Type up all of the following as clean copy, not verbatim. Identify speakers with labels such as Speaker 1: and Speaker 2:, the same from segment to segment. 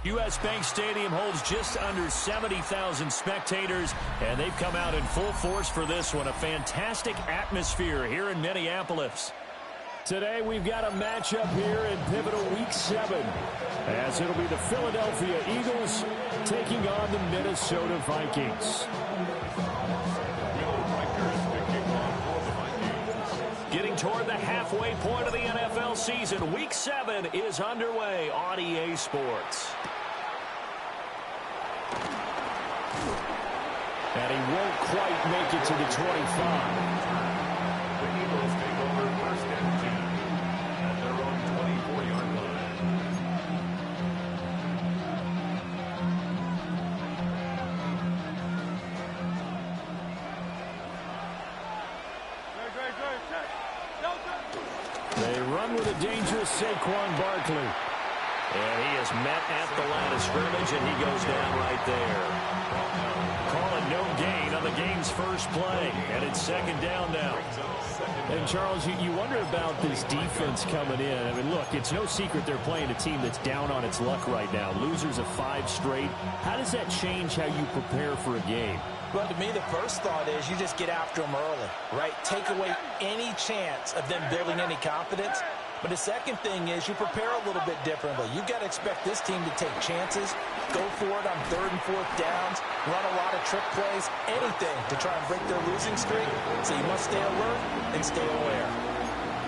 Speaker 1: U.S. Bank Stadium holds just under 70,000 spectators, and they've come out in full force for this one. A fantastic atmosphere here in Minneapolis. Today we've got a matchup here in pivotal Week 7, as it'll be the Philadelphia Eagles taking on the Minnesota Vikings. Getting toward the halfway point of the NFL season, Week 7 is underway on EA Sports. And he won't quite make it to the 25.
Speaker 2: The Eagles take over first and 10 at their own 24-yard line.
Speaker 1: They run with a dangerous Saquon Barkley. And he is met at the line of scrimmage, and he goes down right there. Calling no gain on the game's first play, and it's second down now. And, Charles, you wonder about this defense coming in. I mean, look, it's no secret they're playing a team that's down on its luck right now. Losers of 5 straight. How does that change how you prepare for a game?
Speaker 3: Well, to me, the first thought is you just get after them early, right? Take away any chance of them building any confidence. But the second thing is you prepare a little bit differently. You've got to expect this team to take chances, go for it on 3rd and 4th downs, run a lot of trick plays, anything to try and break their losing streak. So you must stay alert and stay aware.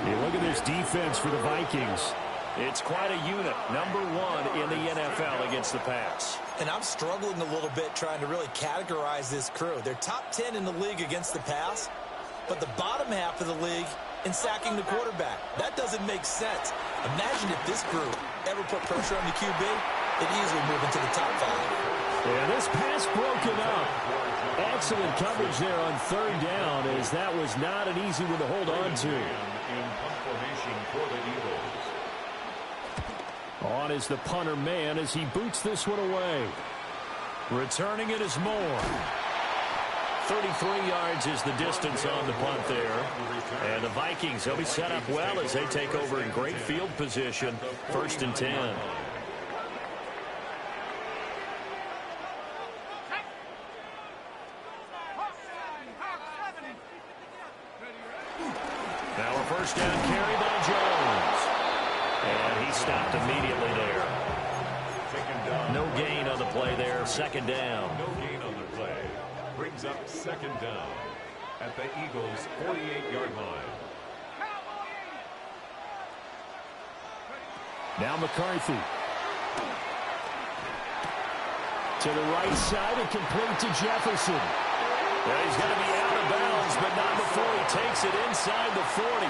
Speaker 1: Yeah, look at this defense for the Vikings. It's quite a unit, number 1 in the NFL against the pass.
Speaker 3: And I'm struggling a little bit trying to really categorize this crew. They're top 10 in the league against the pass, but the bottom half of the league in sacking the quarterback. That doesn't make sense. Imagine if this group ever put pressure on the QB, they'd easily move into the top 5.
Speaker 1: Yeah, this pass broken up. Excellent coverage there on 3rd down, as that was not an easy one to hold on to.
Speaker 2: In punt formation for the Eagles.
Speaker 1: On is the punter man as he boots this one away. Returning it is Moore. 33 yards is the distance on the punt there. And the Vikings, they'll be set up well as they take over in great field position. 1st and 10. Now a first down carry by Jones. And he stopped immediately there. No gain on the play there. 2nd down.
Speaker 2: No gain on the play. Brings up 2nd down at the Eagles' 48-yard line.
Speaker 1: Now McCarthy. To the right side and complete to Jefferson. Well, he's going to be out of bounds, but not before he takes it inside the 40.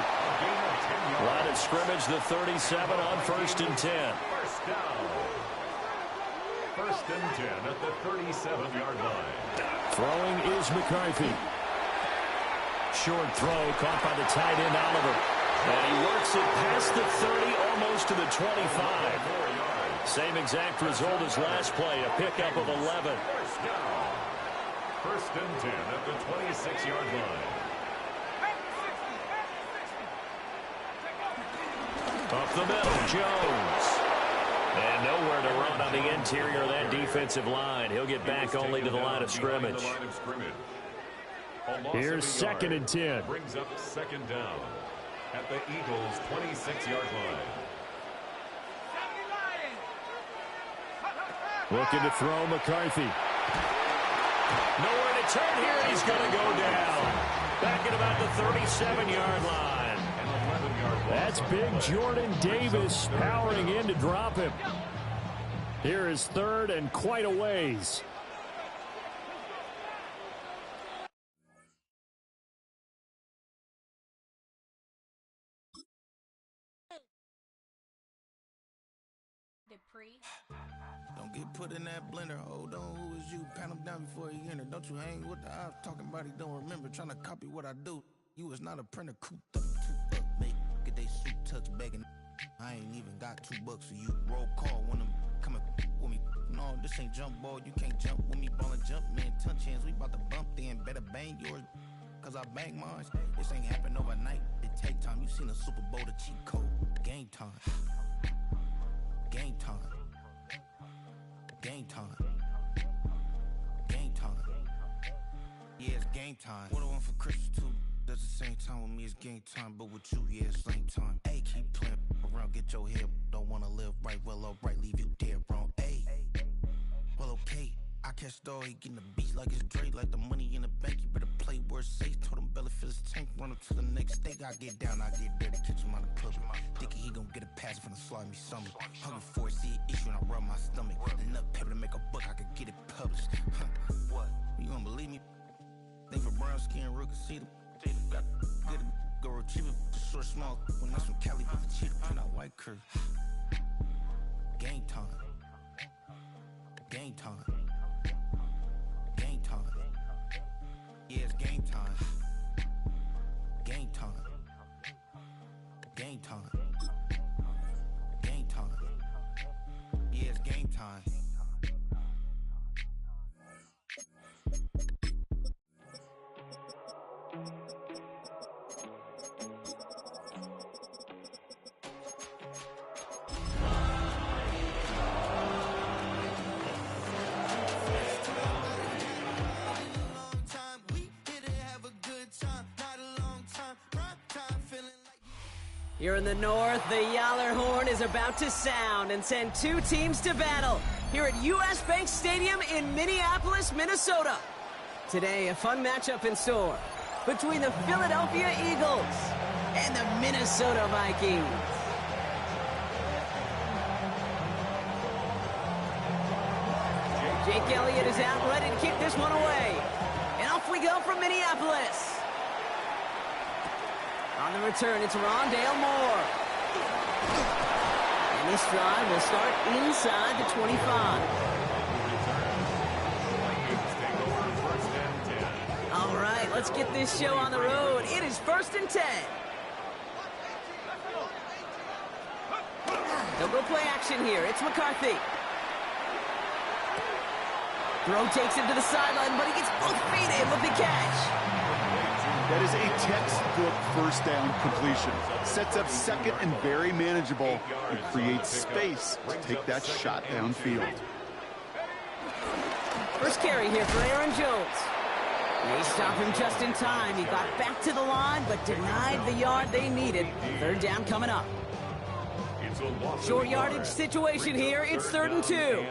Speaker 1: Line of scrimmage, the 37 on 1st and 10.
Speaker 2: First down. 1st and 10 at the 37-yard line.
Speaker 1: Throwing is McCarthy. Short throw caught by the tight end Oliver. And he works it past the 30, almost to the 25. Same exact result as last play, a pickup of 11.
Speaker 2: First down. 1st and 10 at the 26-yard line.
Speaker 1: Up the middle, Jones. And nowhere to run on the interior of that defensive line. He'll get back only to the line of scrimmage. Here's 2nd and 10.
Speaker 2: Brings up 2nd down at the Eagles' 26-yard line.
Speaker 1: Looking to throw McCarthy. Nowhere to turn here. He's going to go down. Back at about the 37-yard line. That's big Jordan Davis powering in to drop him. Here is 3rd and quite a ways.
Speaker 4: Don't get put in that blender. Hold on, who is you? Pat him down before he enter. Don't you hang with the ops talking about he don't remember. Trying to copy what I do. You is not a printer. Cooped up, make get they suit touch begging. I ain't even got $2 for you. Roll call when I'm coming with me. No, this ain't jump ball. You can't jump with me. Ballin' jump, man. Touch hands. We about to bump then. Better bang yours. Cause I bang mine. This ain't happen overnight. It take time. You seen a Super Bowl, the cheat code. Game time. Game time. Game time. Game time. Yeah, it's game time. What I want for Christmas too. At the same time with me, it's game time. But with you, yeah, it's lame time. Hey, keep playing around, get your head. Don't wanna live right, well, alright, leave you dead wrong. Hey, well, okay. I catch the dog, he getting the beat like it's Dre, like the money in the bank. You better play where it's safe. Told him belly fill his tank, run him to the next state. I get down, I get dirty, catch him on the club. Thinking he gon' get a pass from the slimy stomach. Hungry for it, see an issue and I rub my stomach. Enough paper to make a book, I could get it published. What? You don't believe me? Think for brown skin, real can see them. Got good, go retrieve it. Short, small, when that's from Cali, with the cheetah print out white curve. Game time. Game time. Game time. Yeah, it's game time. Game time. Game time. Game time. Yeah, it's game time.
Speaker 5: Here in the north, the Yaller horn is about to sound and send two teams to battle here at US Bank Stadium in Minneapolis, Minnesota. Today, a fun matchup in store between the Philadelphia Eagles and the Minnesota Vikings. Jake Elliott is out ready to kick this one away. And off we go from Minneapolis. On the return, it's Rondale Moore. And this drive will start inside the 25. All right, let's get this show on the road. It is 1st and 10. They'll go play action here. It's McCarthy. Throw takes him to the sideline, but he gets both feet in with the catch.
Speaker 6: That is a textbook first down completion. Sets up second and very manageable and creates space to take that shot downfield.
Speaker 5: First carry here for Aaron Jones. They stop him just in time. He got back to the line, but denied the yard they needed. 3rd down coming up. Short yardage situation here. It's 3rd and 2.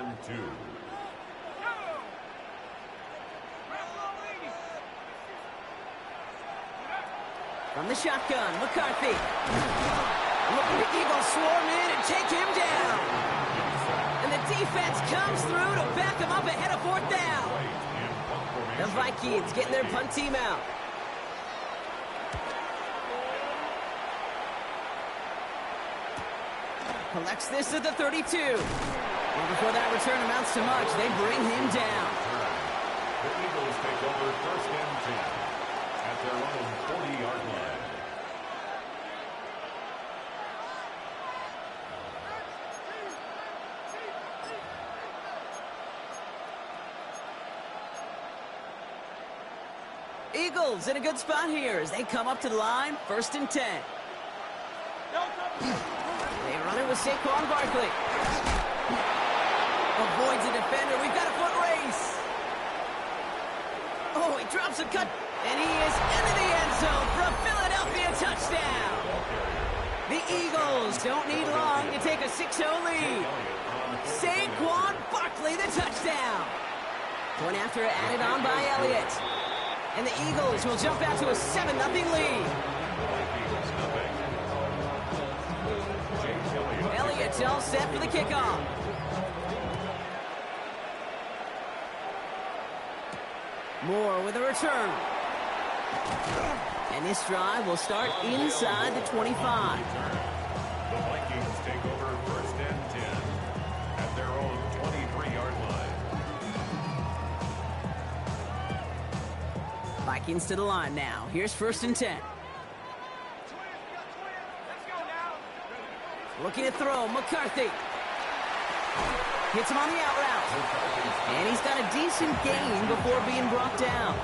Speaker 5: From the shotgun, McCarthy. Looking to Eagles swarm in and take him down. And the defense comes through to back him up ahead of 4th down. The Vikings getting their punt team out. Collects this at the 32. Well, before that return amounts to much, they bring him down.
Speaker 2: The Eagles take over 1st and 10 at their own 40-yard line.
Speaker 5: Eagles in a good spot here as they come up to the line. 1st and 10. They run it with Saquon Barkley. Avoids a defender. We've got a foot race. Oh, he drops a cut. And he is into the end zone for a Philadelphia touchdown. The Eagles don't need long to take a 6-0 lead. Saquon Barkley, the touchdown. Point after added on by Elliott. And the Eagles will jump out to a 7-0 lead. Elliott's all set for the kickoff. Moore with a return. And this drive will start inside the 25.
Speaker 2: The Vikings take over 1st and 10 at their own 23-yard line.
Speaker 5: Vikings to the line now. Here's 1st and 10. Looking to throw, McCarthy. Hits him on the out route. And he's got a decent gain before being brought down.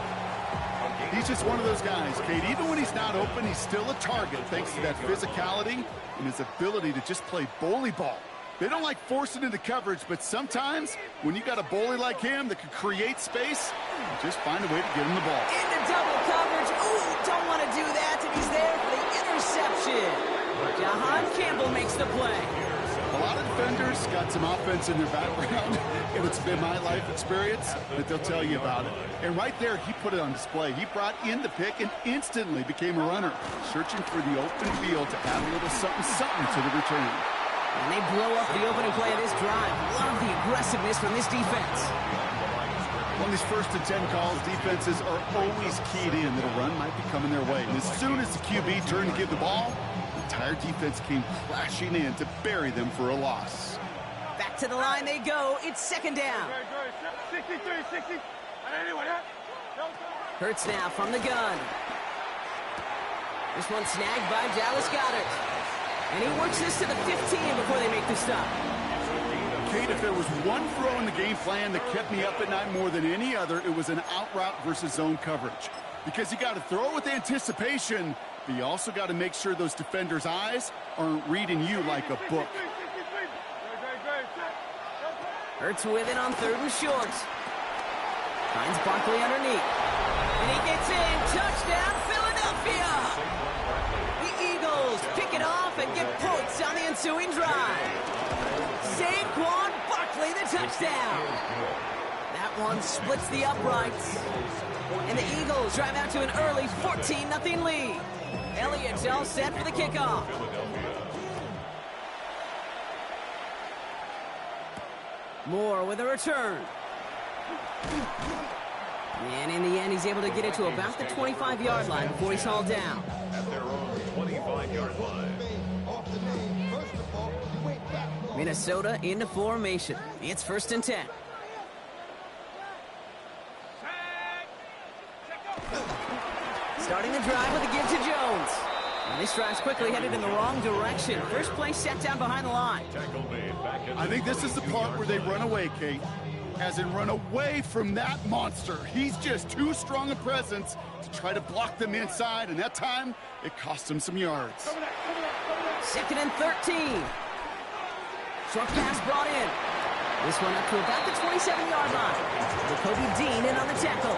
Speaker 6: He's just one of those guys, Kate. Even when he's not open, he's still a target thanks to that physicality and his ability to just play bully ball. They don't like forcing into coverage, but sometimes when you got a bully like him that can create space, just find a way to get him the ball.
Speaker 5: Into double coverage. Ooh, don't want to do that, and he's there for the interception. Jahan Campbell makes the play.
Speaker 6: A lot of defenders got some offense in their background, and it's been my life experience that they'll tell you about it. And right there, he put it on display. He brought in the pick and instantly became a runner, searching for the open field to add a little something to the return.
Speaker 5: And they blow up the opening play of this drive. Love the aggressiveness from this defense.
Speaker 6: On these 1st and 10 calls, defenses are always keyed in that a run might be coming their way. And as soon as the QB turned to give the ball, the entire defense came crashing in to bury them for a loss.
Speaker 5: Back to the line they go. It's 2nd down.
Speaker 2: 63.
Speaker 5: Hurts now from the gun. This one snagged by Dallas Goedert. And he works this to the 15 before they make the stop.
Speaker 6: Kate, if there was one throw in the game plan that kept me up at night more than any other, it was an out route versus zone coverage. Because you got to throw with anticipation, but you also got to make sure those defenders' eyes aren't reading you like a book.
Speaker 5: Hurts with it on 3rd and short. Finds Barkley underneath. And he gets in. Touchdown, Philadelphia! The Eagles pick it off and get points on the ensuing drive. Saquon Barkley, the touchdown. That one splits the uprights. And the Eagles drive out to an early 14-0 lead. Elliott's all set for the kickoff. Moore with a return. And in the end, he's able to get it to about the 25-yard line before he's hauled down.
Speaker 2: At their own 25-yard line.
Speaker 5: Minnesota into formation. It's 1st and 10. Starting the drive with a give to Jones. And this drive's quickly headed in the wrong direction. First play set down behind the line.
Speaker 6: I think this is the part where they run away, Kate. As in run away from that monster. He's just too strong a presence to try to block them inside, and that time, it cost him some yards.
Speaker 5: 2nd and 13. Short pass brought in. This one up to about the 27-yard line. Jacoby Dean in on the tackle.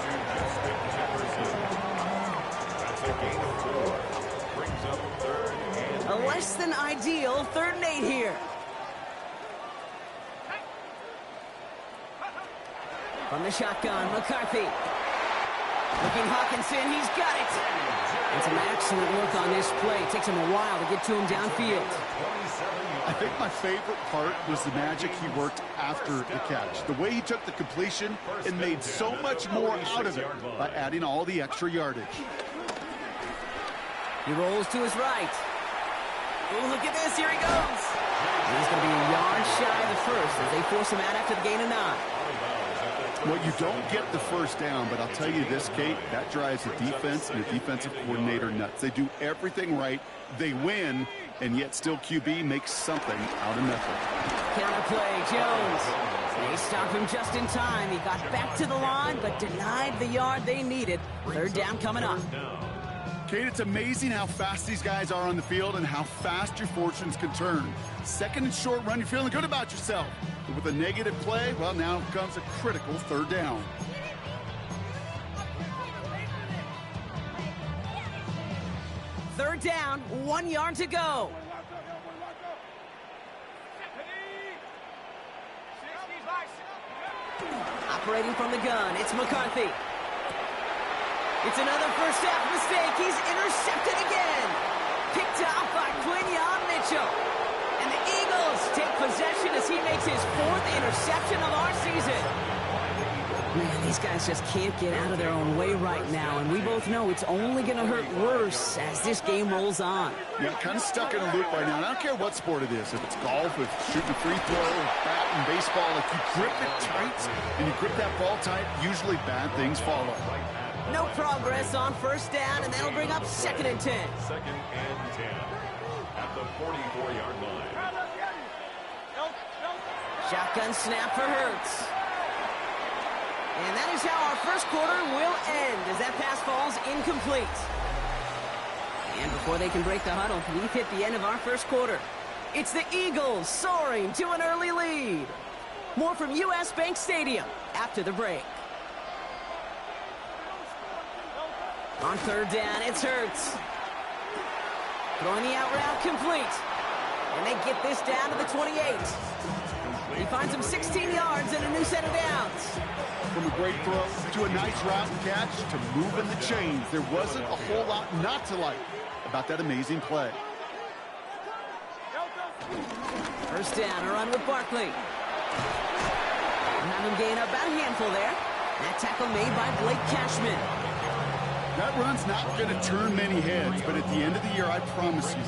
Speaker 5: A less than ideal 3rd and 8 here. From the shotgun, McCarthy. Looking Hawkinson, he's got it. And some excellent work on this play. It takes him a while to get to him downfield.
Speaker 6: I think my favorite part was the magic he worked after the catch. The way he took the completion and made so much more out of it by adding all the extra yardage.
Speaker 5: He rolls to his right. Oh, look at this. Here he goes. And he's going to be a yard shy of the first as they force him out after the gain of 9.
Speaker 6: Well, you don't get the first down, but I'll tell you this, Kate, that drives the defense and the defensive coordinator nuts. They do everything right, they win, and yet still QB makes something out of nothing.
Speaker 5: Counterplay, Jones. They stop him just in time. He got back to the line, but denied the yard they needed. 3rd down coming up.
Speaker 6: Kate, it's amazing how fast these guys are on the field and how fast your fortunes can turn. 2nd and short run, you're feeling good about yourself. But with a negative play, well, now comes a critical 3rd down.
Speaker 5: Third down, 1 yard to go. Operating from the gun, it's McCarthy. It's another first half mistake. He's intercepted again. Picked off by Quinyon Mitchell. And the Eagles take possession as he makes his 4th interception of our season. Man, these guys just can't get out of their own way right now, and we both know it's only going to hurt worse as this game rolls on.
Speaker 6: Yeah, kind of stuck in a loop right now. And I don't care what sport it is. If it's golf, if it's shooting a free throw, bat and baseball, if you grip it tight and you grip that ball tight, usually bad things follow.
Speaker 5: No progress on first down, and that'll bring up 2nd and 10.
Speaker 2: 2nd and 10 at the 44-yard line.
Speaker 5: Shotgun snap for Hurts. And that is how our first quarter will end as that pass falls incomplete. And before they can break the huddle, we've hit the end of our first quarter. It's the Eagles soaring to an early lead. More from U.S. Bank Stadium after the break. On third down, it's Hurts. Throwing the out route complete. And they get this down to the 28. He finds him 16 yards and a new set of downs.
Speaker 6: From a great throw to a nice route and catch to moving the chains, there wasn't a whole lot not to like about that amazing play.
Speaker 5: First down, a run with Barkley. Have him gain about a handful there. That tackle made by Blake Cashman.
Speaker 6: That run's not going to turn many heads, but at the end of the year, I promise you,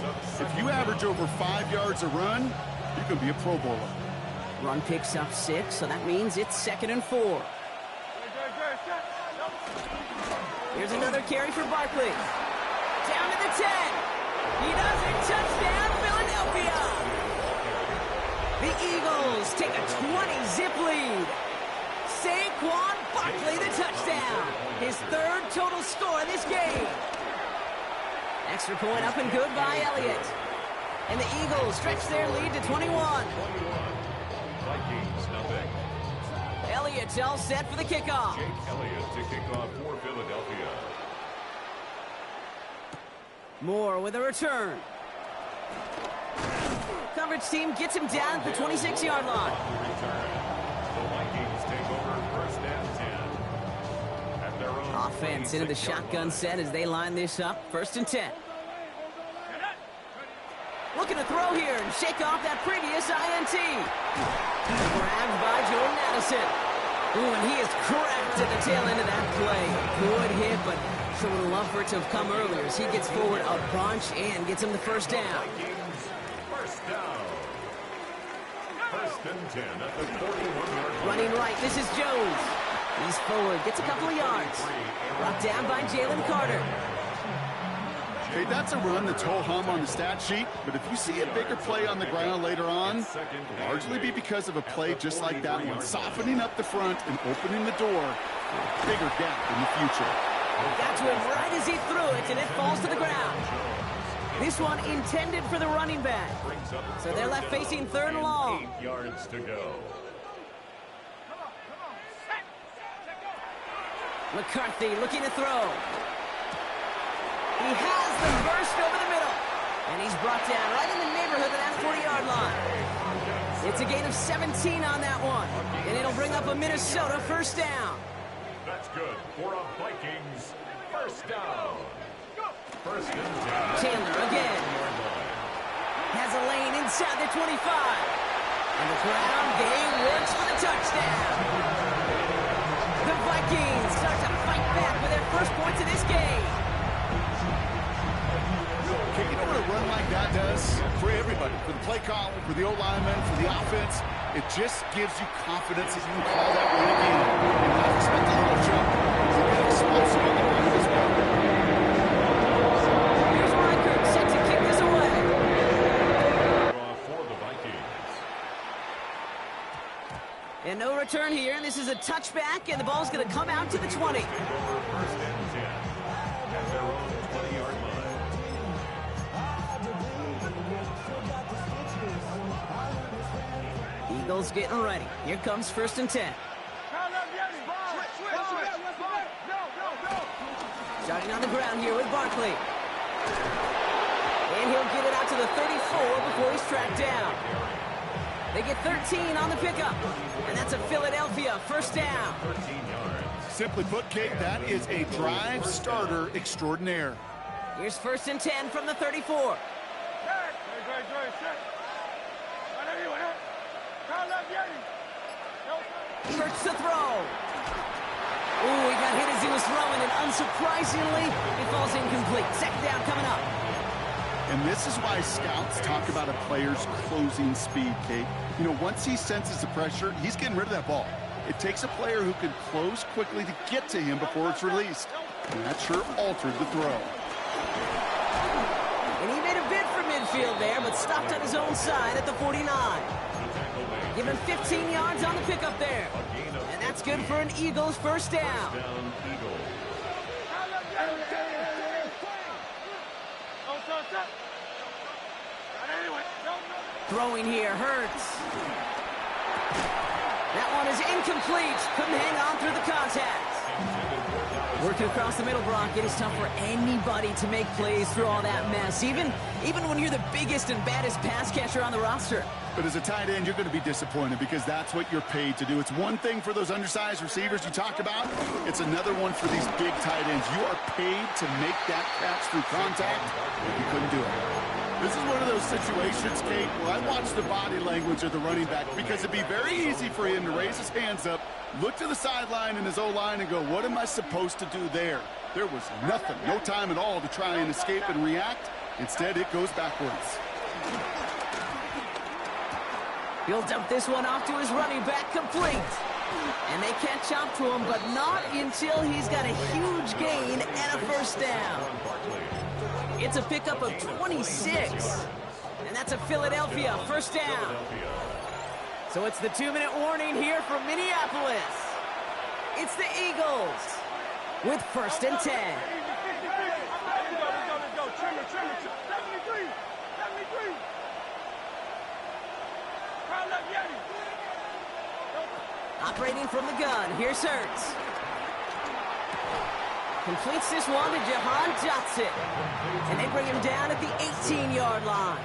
Speaker 6: if you average over 5 yards a run, you can be a Pro Bowler.
Speaker 5: Run picks up 6, so that means it's 2nd and 4. Here's another carry for Barkley. Down to the 10. He does it. Touchdown, Philadelphia. The Eagles take a 20-zip lead. Saquon Barkley the touchdown. His 3rd total score in this game. Extra point up and good by Elliott. And the Eagles stretch their lead to 21.
Speaker 2: Vikings, nothing.
Speaker 5: Elliott's all set for the kickoff.
Speaker 2: Jake Elliott to kick off for Philadelphia.
Speaker 5: Moore with a return. Coverage team gets him down at the 26-yard line.
Speaker 2: The Vikings take over 1st and 10. At their own
Speaker 5: Offense into the shotgun set as they line this up. 1st and 10. Looking to throw here and shake off that previous INT. Grabbed by Jordan Addison. Ooh, and he is cracked at the tail end of that play. Good hit, but sure would have loved for it to have come earlier as he gets forward a bunch and gets him the 1st down.
Speaker 2: First down. 1st and 10 at the 41-yard line.
Speaker 5: Running right, this is Jones. He's forward, gets a couple of yards. Brought down by Jalen Carter.
Speaker 6: Hey, that's a run that's ho-hum on the stat sheet, but if you see a bigger play on the ground later on, it'll largely be because of a play just like that one, softening up the front and opening the door for a bigger gap in the future.
Speaker 5: Got to him right as he threw it, and it falls to the ground. This one intended for the running back. So they're left facing 3rd and long.
Speaker 2: 8 yards to go.
Speaker 5: McCarthy looking to throw. He has the burst over the middle. And he's brought down right in the neighborhood of that 40-yard line. It's a gain of 17 on that one. And it'll bring up a Minnesota 1st down.
Speaker 2: That's good for a Vikings 1st down. 1st and 10.
Speaker 5: Chandler again. Has a lane inside the 25. And the ground game works for the touchdown. The Vikings start to fight back with their 1st points of this game.
Speaker 6: Okay, you know what a run like that does for everybody, for the play caller, for the O-lineman, for the offense? It just gives you confidence that you can call that run again. And not expect a little jump. It's a bit explosive on the ground as well.
Speaker 5: Here's Reichert set to kick this away.
Speaker 2: For the Vikings.
Speaker 5: And no return here. This is a touchback, and the ball's going to come out to the 20.
Speaker 2: 1st and 10 at their own 20-yard line.
Speaker 5: Eagles getting ready. Here comes 1st and 10. Starting on the ground here with Barkley. And he'll get it out to the 34 before he's tracked down. They get 13 on the pickup. And that's a Philadelphia 1st down.
Speaker 2: 13 yards.
Speaker 6: Simply put, Kate, that is a drive starter extraordinaire.
Speaker 5: Here's 1st and 10 from the 34. Hurts to throw. Ooh, he got hit as he was throwing, and unsurprisingly, it falls incomplete. 2nd down coming up.
Speaker 6: And this is why scouts talk about a player's closing speed, Kate. You know, once he senses the pressure, he's getting rid of that ball. It takes a player who can close quickly to get to him before it's released. And that sure altered the throw.
Speaker 5: And he made a bid for midfield there, but stopped on his own side at the 49. Give him 15 yards on the pickup there. And that's good for an Eagles 1st down.
Speaker 2: Down Eagles.
Speaker 5: Throwing here hurts. That one is incomplete. Couldn't hang on through the contact. Working across the middle, Brock, it is tough for anybody to make plays through all that mess, even when you're the biggest and baddest pass catcher on the roster.
Speaker 6: But as a tight end, you're going to be disappointed because that's what you're paid to do. It's one thing for those undersized receivers you talked about. It's another one for these big tight ends. You are paid to make that catch through contact, and you couldn't do it. This is one of those situations, Kate, where I watch the body language of the running back because it'd be very easy for him to raise his hands up, look to the sideline in his O-line and go, what am I supposed to do there? There was nothing, no time at all to try and escape and react. Instead, it goes backwards.
Speaker 5: He'll dump this one off to his running back, complete. And they catch up to him, but not until he's got a huge gain and a first down. It's a pickup of 26. And that's a Philadelphia first down. So it's the 2-minute warning here from Minneapolis. It's the Eagles with 1st and 10. Operating from the gun, here's Hurts. Completes this one to Jahan Dotson. And they bring him down at the 18-yard line.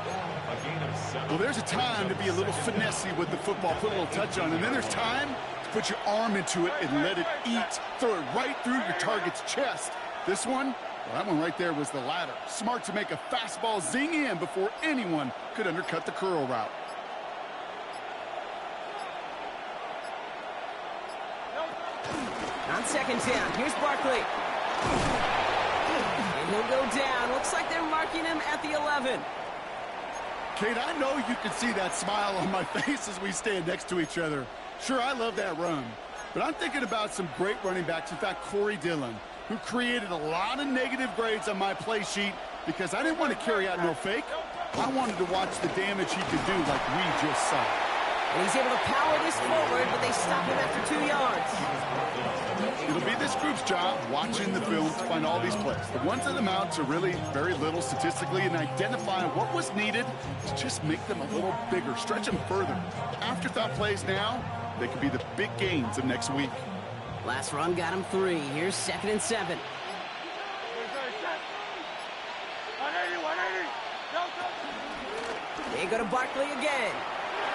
Speaker 6: Well, there's a time to be a little finessey with the football, put a little touch on, and then there's time to put your arm into it and let it eat. Throw it right through your target's chest. This one, well, that one right there was the latter. Smart to make a fastball zing in before anyone could undercut the curl route.
Speaker 5: On 2nd down, here's Barkley. And he'll go down. Looks like they're marking him at the 11.
Speaker 6: Kate, I know you can see that smile on my face as we stand next to each other. Sure, I love that run. But I'm thinking about some great running backs. In fact, Corey Dillon, who created a lot of negative grades on my play sheet because I didn't want to carry out no fake. I wanted to watch the damage he could do like we just saw.
Speaker 5: And he's able to power this forward, but they stop him after 2 yards.
Speaker 6: It'll be this group's job watching the film to find all these plays. The ones that amount to really very little statistically and identify what was needed to just make them a little bigger, stretch them further. Afterthought plays now, they could be the big gains of next week.
Speaker 5: Last run got him 3. Here's 2nd and 7. They go to Barkley again.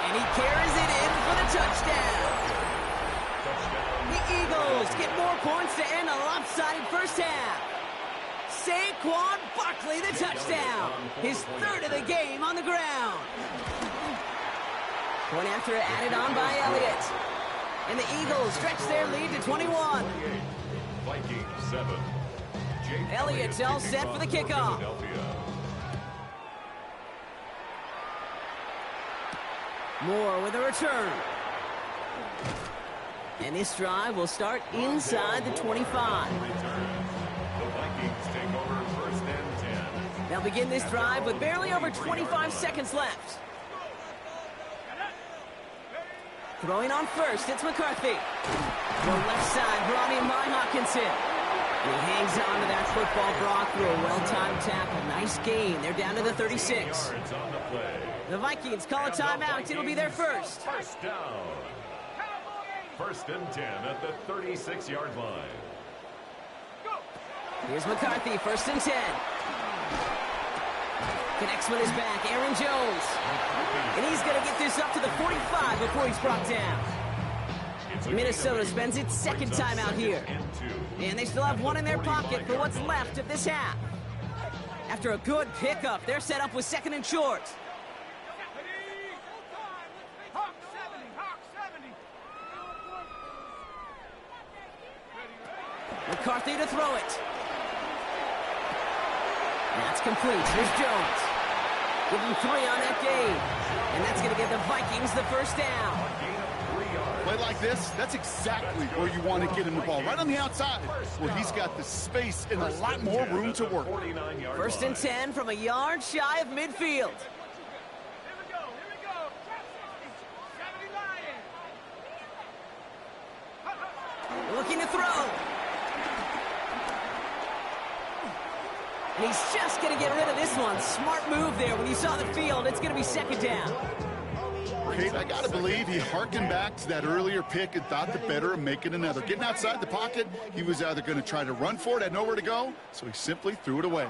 Speaker 5: And he carries it in for the touchdown. The Eagles get more points to end a lopsided first half. Saquon Barkley, the touchdown. His 3rd of the game on the ground. Point after added on by Elliott. And the Eagles stretch their lead to 21.
Speaker 2: Vikings 7.
Speaker 5: Elliott's all set for the kickoff. Moore with a return. And this drive will start inside the 25.
Speaker 2: The Vikings take over 1st and 10.
Speaker 5: They'll begin this drive with barely over 25 seconds left. Throwing on first, it's McCarthy. The left side brought in by Hawkinson. And he hangs on to that football, Brock, through a well-timed tackle. Nice gain. They're down to the 36. The Vikings call a timeout. It'll be their first.
Speaker 2: First down. 1st and 10 at the 36-yard line.
Speaker 5: Here's McCarthy, 1st and 10. Connects with his back, Aaron Jones. And he's going to get this up to the 45 before he's brought down. Minnesota spends its 2nd timeout here. And they still have one in their pocket for what's left of this half. After a good pickup, they're set up with 2nd and short. McCarthy to throw it. That's complete. Here's Jones. Give him 3 on that game. And that's going to give the Vikings the first down.
Speaker 6: Play like this, that's exactly where you want to get him the ball. Right on the outside, where he's got the space and a lot more room to work.
Speaker 5: 1st and 10 from a yard shy of midfield. Looking to throw. And he's just going to get rid of this one. Smart move there when you saw the field. It's going to be second down.
Speaker 6: Kate, I got to believe he harkened back to that earlier pick and thought the better of making another. Getting outside the pocket, he was either going to try to run for it, had nowhere to go, so he simply threw it away.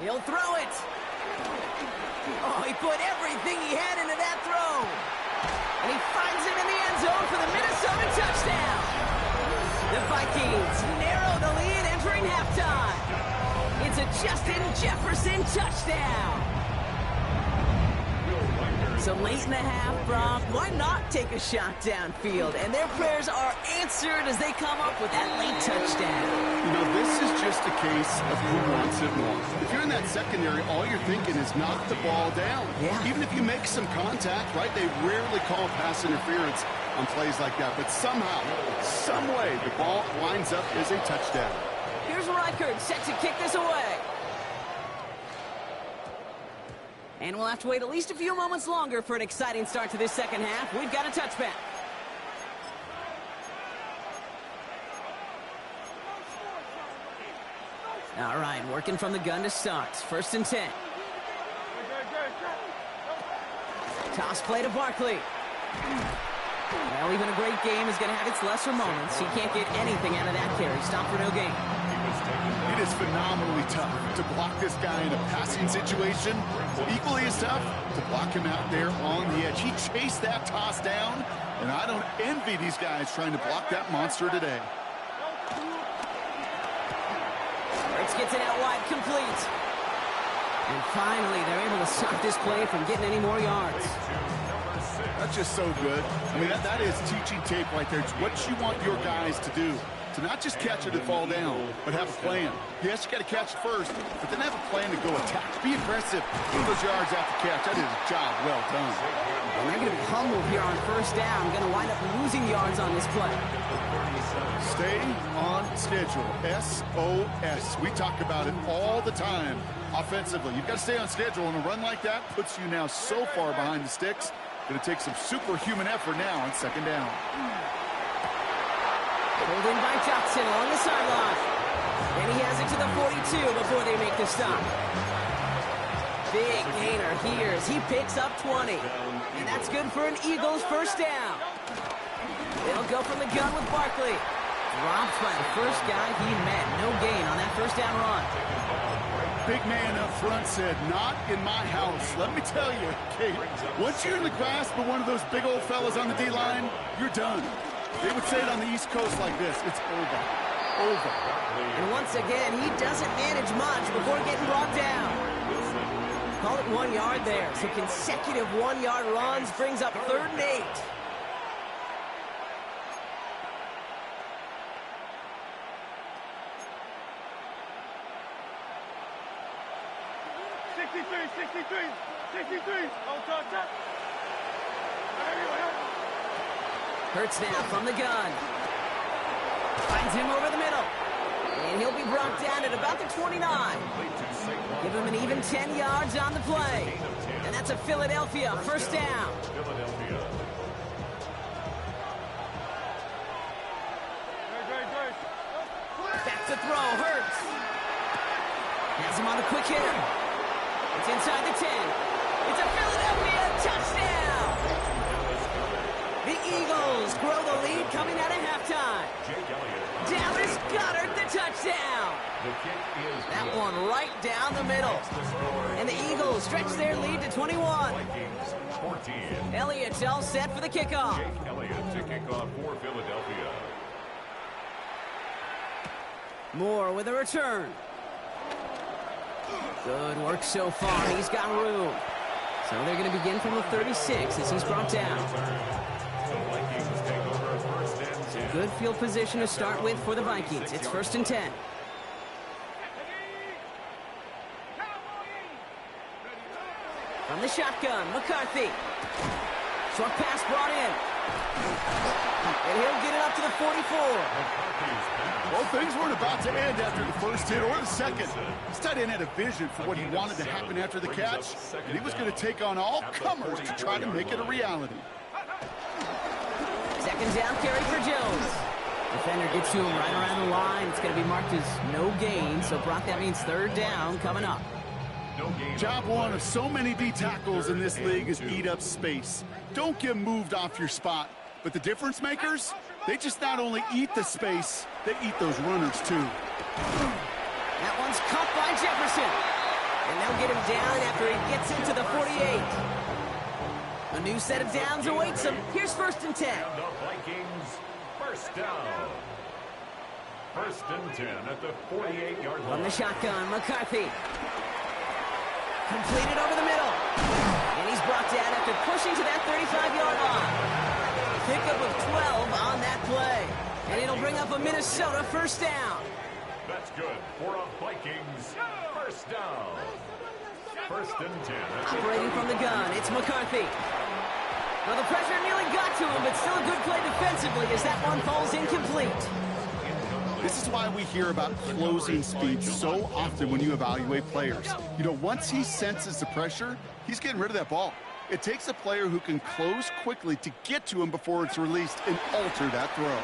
Speaker 5: He'll throw it. Oh, he put everything he had into that throw. And he finds it in the end zone for the Minnesota touchdown. The Vikings narrow the lead entering halftime. It's a Justin Jefferson touchdown. So late in the half, Brock, why not take a shot downfield? And their prayers are answered as they come up with that late touchdown.
Speaker 6: You know, this is just a case of who wants it more. If you're in that secondary, all you're thinking is knock the ball down.
Speaker 5: Yeah.
Speaker 6: Even if you make some contact, right, they rarely call pass interference on plays like that. But somehow, some way, the ball winds up as a touchdown.
Speaker 5: Here's Reichert set to kick this away. And we'll have to wait at least a few moments longer for an exciting start to this second half. We've got a touchback. All right, working from the gun to start. First and 10. Toss play to Barkley. Well, even a great game is going to have its lesser moments. He can't get anything out of that carry. Stop for no gain.
Speaker 6: It is phenomenally tough to block this guy in a passing situation. Equally as tough to block him out there on the edge. He chased that toss down, and I don't envy these guys trying to block that monster today.
Speaker 5: Hurts gets it out wide, complete. And finally, they're able to stop this play from getting any more yards.
Speaker 6: That's just so good. I mean, that is teaching tape right there. It's what you want your guys to do. To not just catch it and fall down, but have a plan. Yes, you got to catch it first, but then have a plan to go attack. Be aggressive. Get those yards after catch. That is a job well done.
Speaker 5: And they're going to be humbled here on first down. Going to wind up losing yards on this play.
Speaker 6: Stay on schedule. SOS. We talk about it all the time offensively. You've got to stay on schedule, and a run like that puts you now so far behind the sticks. Going to take some superhuman effort now on second down.
Speaker 5: Pulled in by Johnson along the sideline. And he has it to the 42 before they make the stop. Big gainer here as he picks up 20. And that's good for an Eagles first down. They'll go from the gun with Barkley. Dropped by the first guy he met. No gain on that first down run.
Speaker 6: Big man up front said, not in my house. Let me tell you, Kate, once you're in the grasp of one of those big old fellas on the D-line, you're done. They would say it on the East Coast like this. It's over. Over.
Speaker 5: And once again, he doesn't manage much before getting brought down. Call it 1 yard there. So consecutive 1 yard runs brings up 3rd and 8. Hurts now from the gun. Finds him over the middle. And he'll be brought down at about the 29. Give him an even 10 yards on the play. And that's a Philadelphia first down. Back to throw, Hurts. Has him on the quick hitter. It's inside the 10. It's a Philadelphia touchdown. The Eagles grow the lead coming out of halftime. Dallas Goedert the touchdown. That one right down the middle. And the Eagles stretch their lead to 21. Elliott's all set for the kickoff.
Speaker 2: Elliott to kick off for Philadelphia.
Speaker 5: Moore with a return. Good work so far. He's got room. So they're going to begin from the 36 as he's brought down. Good field position to start with for the Vikings. It's 1st and 10. From the shotgun, McCarthy. Short pass brought in. And he'll get it up to the 44.
Speaker 6: Well, things weren't about to end after the first hit or the second. This tight end had a vision for what he wanted to happen after the catch, and he was going to take on all comers to try to make it a reality.
Speaker 5: Zach second down carry for Jones. Defender gets to him right around the line. It's going to be marked as no gain. So, Brock, that means third down coming up.
Speaker 6: Job one of so many D tackles in this league is eat up space. Don't get moved off your spot. But the difference makers, they just not only eat the space, they eat those runners too.
Speaker 5: That one's caught by Jefferson. And they'll get him down after he gets into the 48. A new set of downs awaits him. Here's 1st and 10.
Speaker 2: The Vikings, first down. 1st and 10 at the 48-yard line.
Speaker 5: From the shotgun, McCarthy. Completed over the middle. And he's brought down after pushing to that 35-yard line. Pickup of 12 on that play. And it'll bring up a Minnesota first down.
Speaker 2: That's good for a Vikings first down. 1st and 10.
Speaker 5: Operating from the gun, it's McCarthy. Well, the pressure nearly got to him, but still a good play defensively as that one falls incomplete.
Speaker 6: This is why we hear about closing speed so often when you evaluate players. You know, once he senses the pressure, he's getting rid of that ball. It takes a player who can close quickly to get to him before it's released and alter that throw.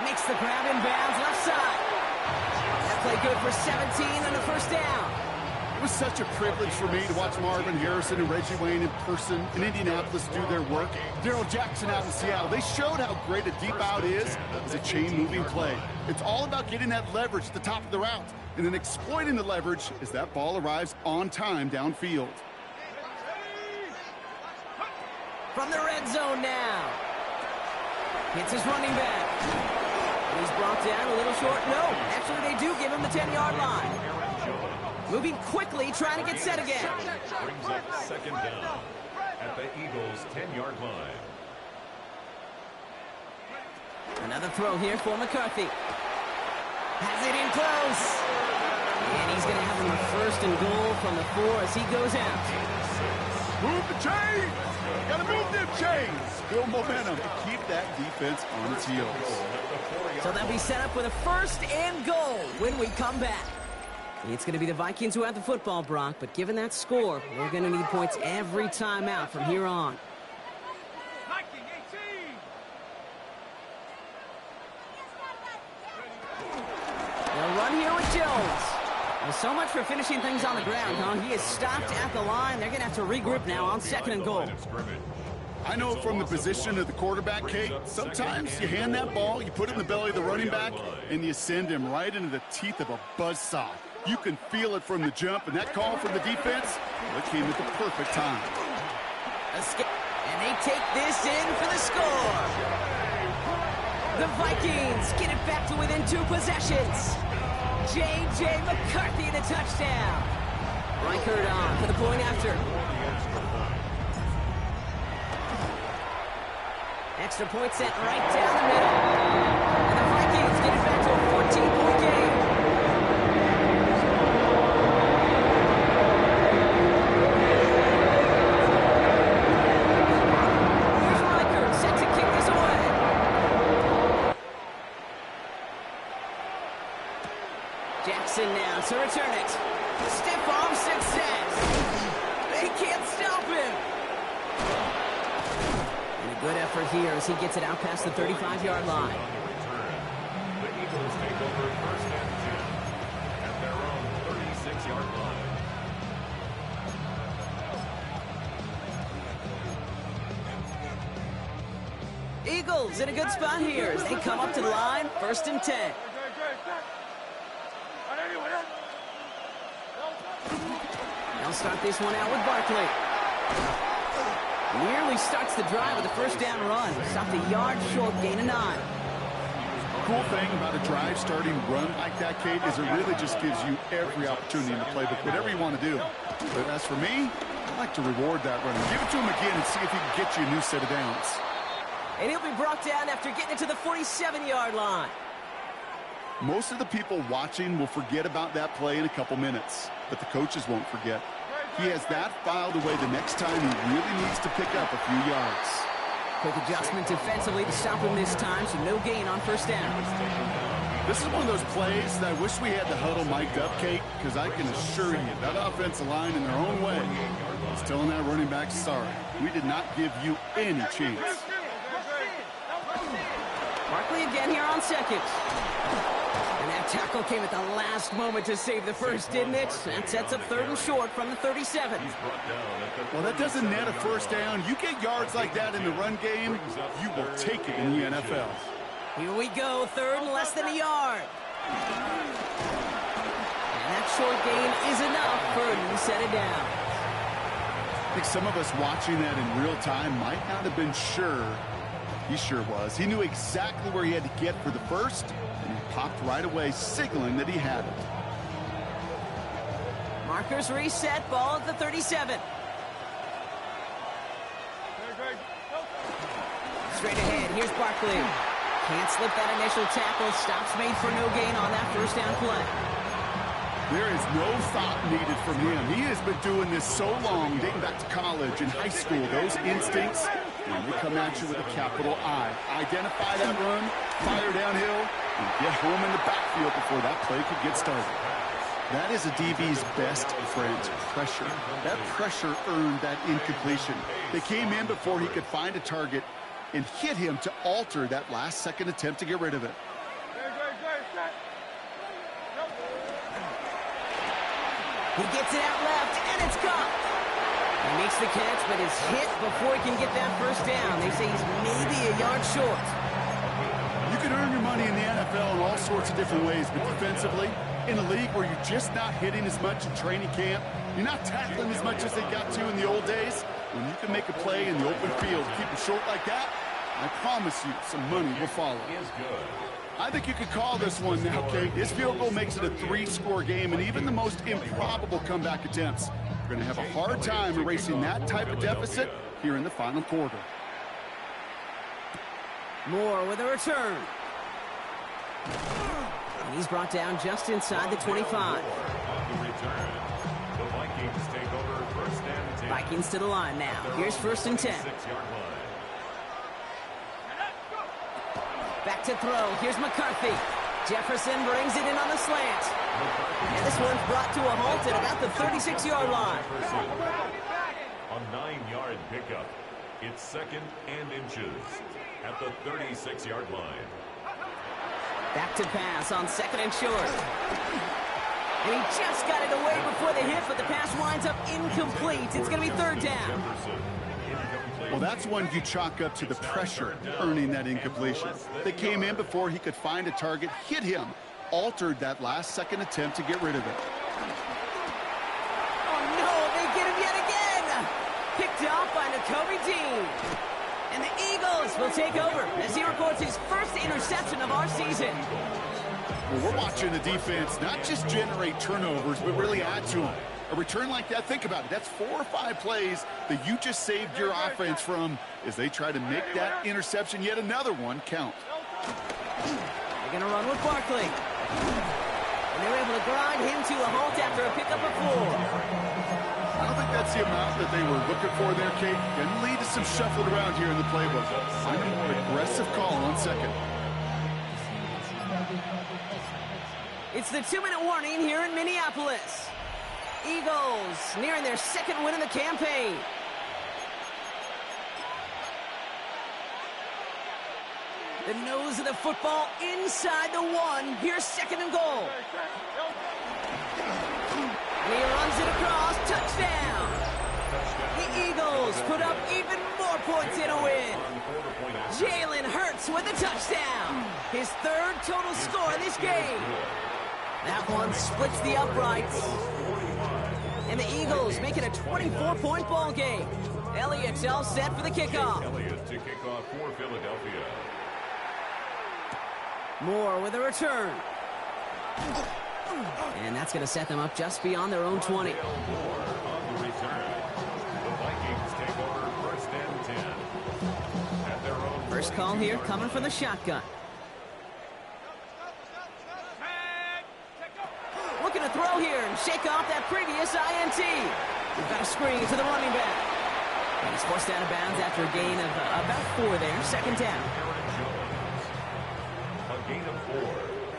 Speaker 5: Makes the grab in bounds left side. That play good for 17 and a first down.
Speaker 6: It was such a privilege for me to watch Marvin Harrison and Reggie Wayne in person in Indianapolis do their work. Darrell Jackson out in Seattle. They showed how great a deep out is as a chain-moving play. It's all about getting that leverage at the top of the route and then exploiting the leverage as that ball arrives on time downfield.
Speaker 5: From the red zone now. Hits his running back. And he's brought down a little short. No, actually they do give him the 10-yard line. Moving quickly, trying to get set again.
Speaker 2: Brings up 2nd down at the Eagles' 10-yard line.
Speaker 5: Another throw here for McCarthy. Has it in close. And he's going to have him a 1st and goal from the 4 as he goes out.
Speaker 6: Move the chains! Gotta move them chains! Build momentum to keep that defense on its heels.
Speaker 5: So they'll be set up with a 1st and goal when we come back. It's going to be the Vikings who have the football, Brock, but given that score, they're going to need points every time out from here on. They'll run here with Jones. Well, so much for finishing things on the ground, huh? He is stopped at the line. They're going to have to regroup now on 2nd and goal.
Speaker 6: I know from the position of the quarterback, Kate, sometimes you hand that ball, you put it in the belly of the running back, and you send him right into the teeth of a buzzsaw. You can feel it from the jump, and that call from the defense, well, it came at the perfect time.
Speaker 5: And they take this in for the score. The Vikings get it back to within 2 possessions. J.J. McCarthy in a touchdown. Reichert on for the point after. Extra point sent right down the middle. And the Vikings get it back to a 14-point game. Here's Reichert set to kick this away. Jackson now to return it. Stiff arm success. They can't stop him. Good effort here as he gets it out past the 35-yard line.
Speaker 2: The Eagles take over 1st and 10 at their own 36-yard line.
Speaker 5: Eagles in a good spot here as they come up to the line, 1st and 10. They'll start this one out with Barkley. Nearly starts the drive with a 1st down run. Stopped a yard short, gain of 9.
Speaker 6: Cool thing about a drive starting run like that, Kate, is it really just gives you every opportunity in the playbook, whatever you want to do. But as for me, I like to reward that run. Give it to him again and see if he can get you a new set of downs.
Speaker 5: And he'll be brought down after getting it to the 47-yard line.
Speaker 6: Most of the people watching will forget about that play in a couple minutes, but the coaches won't forget. He has that filed away the next time he really needs to pick up a few yards.
Speaker 5: Quick adjustment defensively to stop him this time, so no gain on 1st down.
Speaker 6: This is one of those plays that I wish we had the huddle mic'd up, Kate, because I can assure you that offensive line in their own way He's telling that running back, sorry, we did not give you any chance.
Speaker 5: Barkley again here on second. And that tackle came at the last moment to save the first, didn't it? That sets up 3rd and short from the 37.
Speaker 6: Well, that doesn't net a first down. You get yards like that in the run game, you will take it in the NFL.
Speaker 5: Here we go, 3rd and less than a yard. And that short gain is enough for a new set of downs.
Speaker 6: I think some of us watching that in real time might not have been sure. He sure was. He knew exactly where he had to get for the first, and he popped right away, signaling that he had it.
Speaker 5: Markers reset, ball at the 37. Straight ahead, here's Barkley. Can't slip that initial tackle. Stops made for no gain on that first down play.
Speaker 6: There is no thought needed from him. He has been doing this so long, dating back to college and high school. Those instincts, when they come at you with a capital I. Identify that run, fire downhill, and get home in the backfield before that play could get started. That is a DB's best friend, pressure. That pressure earned that incompletion. They came in before he could find a target and hit him to alter that last-second attempt to get rid of it.
Speaker 5: He gets it out left, and it's caught. He makes the catch, but is hit before he can get that first down. They say he's maybe a yard short.
Speaker 6: You can earn your money in the NFL in all sorts of different ways, but defensively, in a league where you're just not hitting as much in training camp, you're not tackling as much as they got to in the old days, when you can make a play in the open field, keep it short like that, I promise you some money will follow. I think you could call this one now, Kate. This field goal makes it a 3-score game, and even the most improbable comeback attempts are going to have a hard time erasing that type of deficit here in the final quarter.
Speaker 5: Moore with a return. And he's brought down just inside the 25.
Speaker 2: The Vikings take over 1st and 10.
Speaker 5: Vikings to the line now. Here's 1st and 10.
Speaker 2: 6-yard line.
Speaker 5: Back to throw. Here's McCarthy. Jefferson brings it in on the slant. And this one's brought to a halt at about the 36-yard line.
Speaker 2: A 9-yard pickup. It's 2nd and inches at the 36-yard line.
Speaker 5: Back to pass on 2nd and short. And he just got it away before the hit, but the pass winds up incomplete. It's going to be 3rd down.
Speaker 6: Well, that's one you chalk up to the pressure earning that incompletion. They came in before he could find a target, hit him, altered that last-second attempt to get rid of it.
Speaker 5: Oh, no, they get him yet again. Picked up by Nakobe Dean. And the Eagles will take over as he records his first interception of our season.
Speaker 6: Well, we're watching the defense not just generate turnovers, but really add to them. A return like that, think about it. That's 4 or 5 plays that you just saved your offense from as they try to make that interception, yet another one, count.
Speaker 5: They're going to run with Barkley. And they're able to grind him to a halt after a pickup of 4.
Speaker 6: I don't think that's the amount that they were looking for there, Kate. Going to lead to some shuffling around here in the playbook. Find a more aggressive call on 2nd.
Speaker 5: It's the 2-minute warning here in Minneapolis. Eagles nearing their 2nd win in the campaign. The nose of the football inside the 1. Here's 2nd and goal. And he runs it across. Touchdown. The Eagles put up even more points in a win. Jalen Hurts with a touchdown. His 3rd total score in this game. That one splits the uprights. And the Eagles make it a 24-point ball game. Elliott's all set for the kickoff.
Speaker 2: Elliott to kick off for Philadelphia.
Speaker 5: Moore with a return. And that's going to set them up just beyond their own 20.
Speaker 2: Moore on the return. The Vikings take over 1st and 10. At their own
Speaker 5: First call here coming from the shotgun. Looking to throw here and shake off that previous INT. We've got a screen to the running back. And he's forced out of bounds after a gain of about 4 there. 2nd down.
Speaker 2: A gain of 4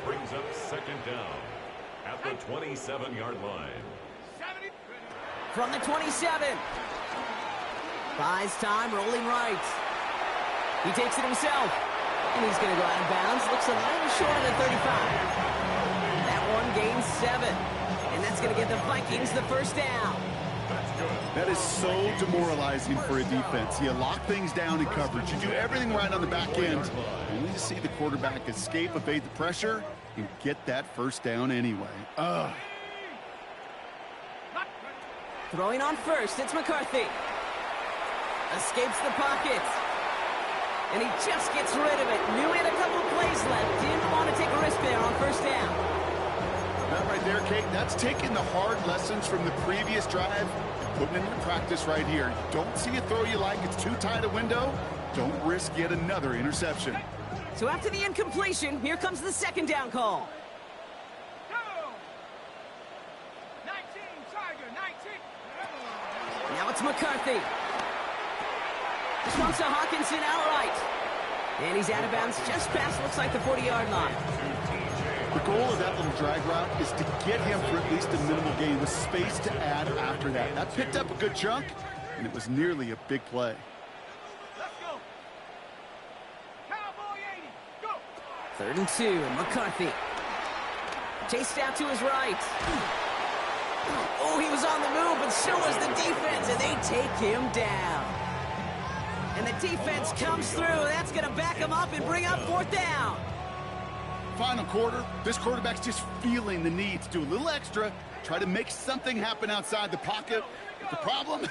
Speaker 2: brings up 2nd down at the 27-yard line.
Speaker 5: from the 27. Buys time, rolling right. He takes it himself. And he's going to go out of bounds. Looks a little short of the 35. That one gains 7. And that's going to get the Vikings the first down.
Speaker 6: That is so demoralizing for a defense. You lock things down in coverage. You do everything right on the back end. Only to see the quarterback escape, evade the pressure, and get that first down anyway. Ugh.
Speaker 5: Throwing on first, it's McCarthy. Escapes the pocket. And he just gets rid of it. Knew he had a couple of plays left. Didn't want to take a risk there on first down.
Speaker 6: That right there, Kate, that's taking the hard lessons from the previous drive and putting it into practice right here. You don't see a throw you like, it's too tight a window, don't risk yet another interception.
Speaker 5: So after the incompletion, here comes the second down call.
Speaker 7: 19, Tiger, 19.
Speaker 5: Now it's McCarthy. This one's to Hawkinson outright. And he's out of bounds just past, looks like the 40-yard line.
Speaker 6: The goal of that little drag route is to get him for at least a minimal gain with space to add after that. That picked up a good chunk, and it was nearly a big play.
Speaker 7: Let's go. Cowboy 80, go.
Speaker 5: 3rd and 2, and McCarthy. Chased out to his right. Oh, he was on the move, but so was the defense, and they take him down. And the defense comes through. That's going to back him up and bring up 4th down.
Speaker 6: Final quarter, this quarterback's just feeling the need to do a little extra, try to make something happen outside the pocket. But the problem,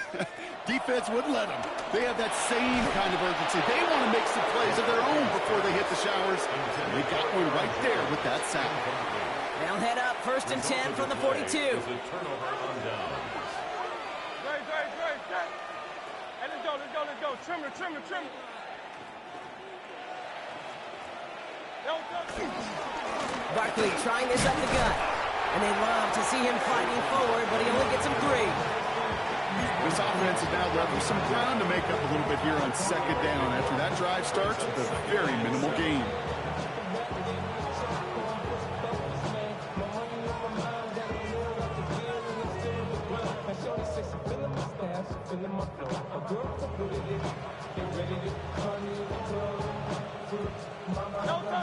Speaker 6: defense wouldn't let them. They have that same kind of urgency. They want to make some plays of their own before they hit the showers. And they got one right there with that sack.
Speaker 5: They'll head up 1st and 10 from the 42.
Speaker 2: There's a turnover on downs.
Speaker 7: Hey, let's go. Trimmer.
Speaker 5: Barkley trying this up the gut. And they love to see him fighting forward, but he only gets him 3.
Speaker 6: This offense has now left some ground to make up a little bit here on 2nd down after that drive starts with a very minimal gain.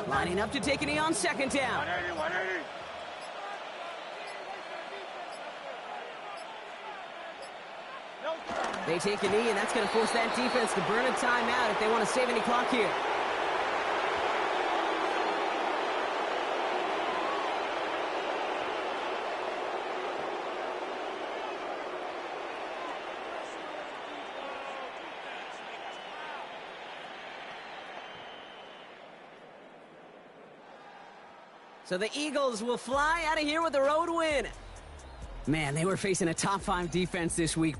Speaker 5: Lining up to take a knee on 2nd down.
Speaker 7: 180.
Speaker 5: They take a knee, and that's going to force that defense to burn a timeout if they want to save any clock here. So the Eagles will fly out of here with a road win. Man, they were facing a top 5 defense this week, bro.